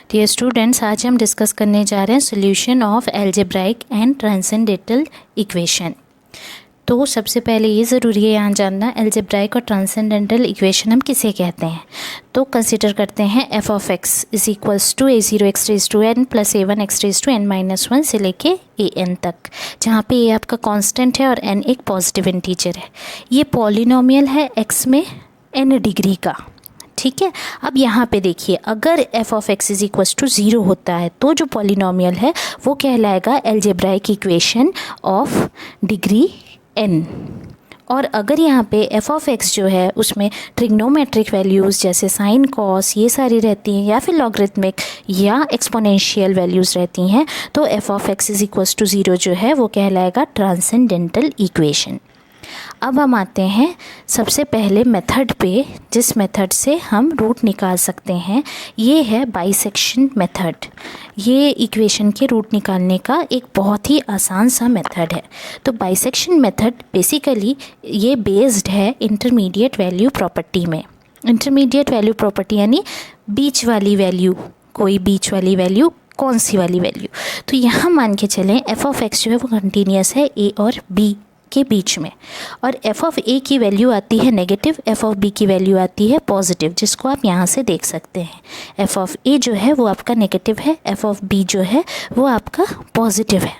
Dear students, आज हम discuss करने जा रहे हैं solution of algebraic and transcendental equation. तो सबसे पहले ये ज़रूरी है यहाँ जानना अलजेब्राइक और ट्रांसेंडेंटल इक्वेशन हम किसे कहते हैं। तो कंसिडर करते हैं f of x is equals to a0 x raise to n plus a1 x raise to n minus 1 से लेके an तक, जहाँ पे a आपका कांस्टेंट है और n एक पॉजिटिव इंटीजर है। ये पॉलिनोमियल है x में n डिग्री का, ठीक है। अब यहाँ पे देखिए, अगर f of x is equal to 0 होता है तो जो पॉलिनोमियल है वो कहलाएगा algebraic equation of degree n। और अगर यहाँ पे एफ ऑफ एक्स जो है उसमें ट्रिग्नोमेट्रिक वैल्यूज़ जैसे साइन कॉस ये सारी रहती हैं, या फिर लॉगरिथमिक या एक्सपोनेंशियल वैल्यूज़ रहती हैं, तो f of x is equal to 0 जो है वो कहलाएगा ट्रांसेंडेंटल इक्वेशन। अब हम आते हैं सबसे पहले मेथड पे, जिस मेथड से हम रूट निकाल सकते हैं। ये है बाइसेक्शन मेथड। ये इक्वेशन के रूट निकालने का एक बहुत ही आसान सा मेथड है। तो बाइसेक्शन मेथड बेसिकली ये बेस्ड है इंटरमीडिएट वैल्यू प्रॉपर्टी में। इंटरमीडिएट वैल्यू प्रॉपर्टी यानी बीच वाली वैल्यू, कोई बीच वाली वैल्यू, कौन सी वाली वैल्यू। तो यहाँ मान के चलें एफ ऑफ एक्स जो है वो कंटिन्यूस है ए और बी के बीच में, और एफ ऑफ ए की वैल्यू आती है नेगेटिव, एफ ऑफ बी की वैल्यू आती है पॉजिटिव, जिसको आप यहाँ से देख सकते हैं। एफ ऑफ ए जो है वो आपका नेगेटिव है, एफ ऑफ बी जो है वो आपका पॉजिटिव है,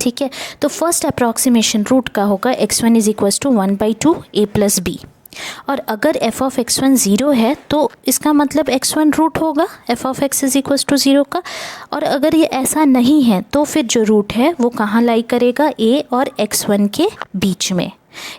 ठीक है। तो फर्स्ट अप्रॉक्सीमेशन रूट का होगा x1 is equal to 1/2 a plus B. और अगर एफ ऑफ x1 0 है तो इसका मतलब x1 रूट होगा f of x is equal to 0 का। और अगर ये ऐसा नहीं है तो फिर जो रूट है वो कहाँ लाई करेगा, a और x1 के बीच में,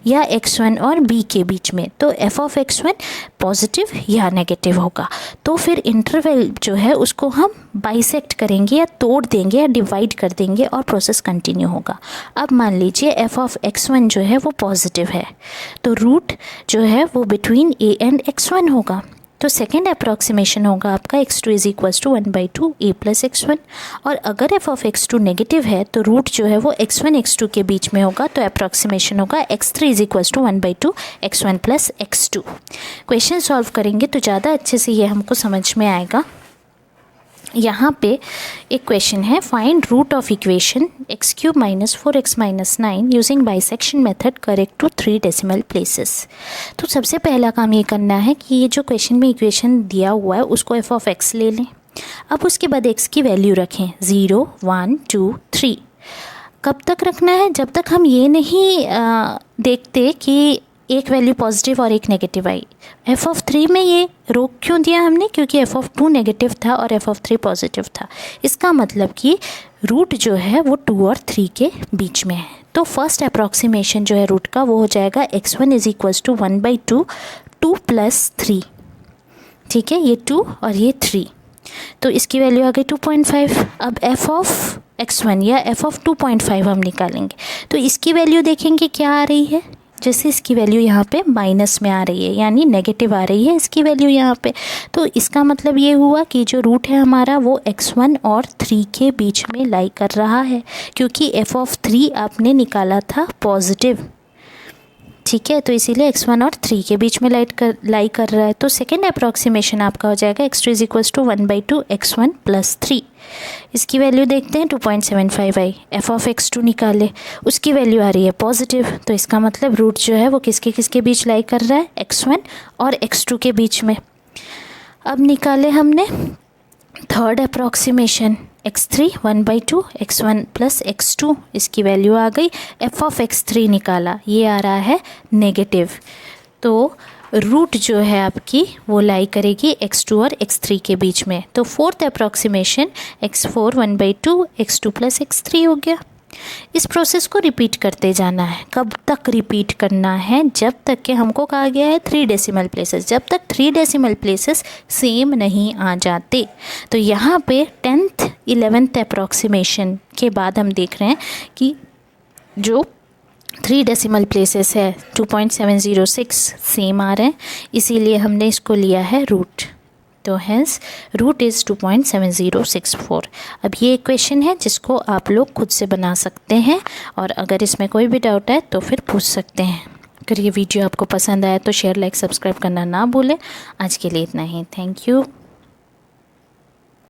या x1 और b के बीच में। तो एफ ऑफ x1 पॉजिटिव या नेगेटिव होगा। तो फिर इंटरवल जो है उसको हम बाइसेक्ट करेंगे या तोड़ देंगे या डिवाइड कर देंगे और प्रोसेस कंटिन्यू होगा। अब मान लीजिए एफ ऑफ x1 जो है वो पॉजिटिव है, तो रूट जो है वो बिटवीन a एंड x1 होगा। तो सेकेंड अप्रॉक्सीमेशन होगा आपका x2 is equal to 1/2 a plus x1। और अगर एफ ऑफ x2 नेगेटिव है तो रूट जो है वो x1 x2 के बीच में होगा, तो अप्रॉक्सीमेशन होगा x3 is equal to 1/2 x1 plus x2। Question solve करेंगे तो ज़्यादा अच्छे से ये हमको समझ में आएगा। यहाँ पे एक क्वेश्चन है, find root of equation x³ minus 4x minus 9 using bisection method correct to 3 decimal places. तो सबसे पहला काम ये करना है कि ये जो क्वेश्चन में इक्वेशन दिया हुआ है उसको एफ ऑफ एक्स ले लें। अब उसके बाद x की वैल्यू रखें 0 1 2 3। कब तक रखना है, जब तक हम ये नहीं देखते कि एक वैल्यू पॉजिटिव और एक नेगेटिव आई। एफ ऑफ 3 में ये रोक क्यों दिया हमने, क्योंकि एफ ऑफ 2 नेगेटिव था और एफ ऑफ 3 पॉजिटिव था। इसका मतलब कि रूट जो है वो 2 और 3 के बीच में है। तो फर्स्ट अप्रॉक्सीमेशन जो है रूट का वो हो जाएगा x1 is equal to 1/2 2 plus 3, ठीक है, ये 2 और ये 3। तो इसकी वैल्यू आ गई 2.5। अब एफ ऑफ x1 या एफ ऑफ 2.5 हम निकालेंगे, तो इसकी वैल्यू देखेंगे क्या आ रही है। जैसे इसकी वैल्यू यहाँ पे माइनस में आ रही है, यानी नेगेटिव आ रही है इसकी वैल्यू यहाँ पे। तो इसका मतलब ये हुआ कि जो रूट है हमारा वो x1 और 3 के बीच में लाई कर रहा है, क्योंकि एफ ऑफ 3 आपने निकाला था पॉजिटिव, ठीक है। तो इसीलिए x1 और 3 के बीच में लाई कर रहा है। तो सेकेंड अप्रॉक्सीमेशन आपका हो जाएगा x2 is equal to 1/2 x1 plus 3। इसकी वैल्यू देखते हैं 2.75 आई। एफ ऑफ x2 निकाले, उसकी वैल्यू आ रही है पॉजिटिव, तो इसका मतलब रूट जो है वो किसके किसके बीच लाई कर रहा है, x1 और x2 के बीच में। अब निकाले हमने third approximation x3 1/2 x1 plus x2, इसकी वैल्यू आ गई। एफ ऑफ x3 निकाला, ये आ रहा है नेगेटिव, तो रूट जो है आपकी वो लाई करेगी x2 और x3 के बीच में। तो fourth approximation x4 1/2 x2 plus x3 हो गया। इस प्रोसेस को रिपीट करते जाना है। कब तक रिपीट करना है, जब तक कि हमको कहा गया है 3 डेसिमल प्लेसेस, जब तक 3 डेसिमल प्लेसेस सेम नहीं आ जाते। तो यहाँ पे 10th 11th अप्रॉक्सीमेशन के बाद हम देख रहे हैं कि जो 3 डेसिमल प्लेसेस है 2.706 सेम आ रहे हैं, इसीलिए हमने इसको लिया है रूट। तो हेंस रूट इज़ 2.7064। अब ये क्वेश्चन है जिसको आप लोग खुद से बना सकते हैं, और अगर इसमें कोई भी डाउट है तो फिर पूछ सकते हैं। अगर ये वीडियो आपको पसंद आया तो शेयर लाइक सब्सक्राइब करना ना भूलें। आज के लिए इतना ही, थैंक यू।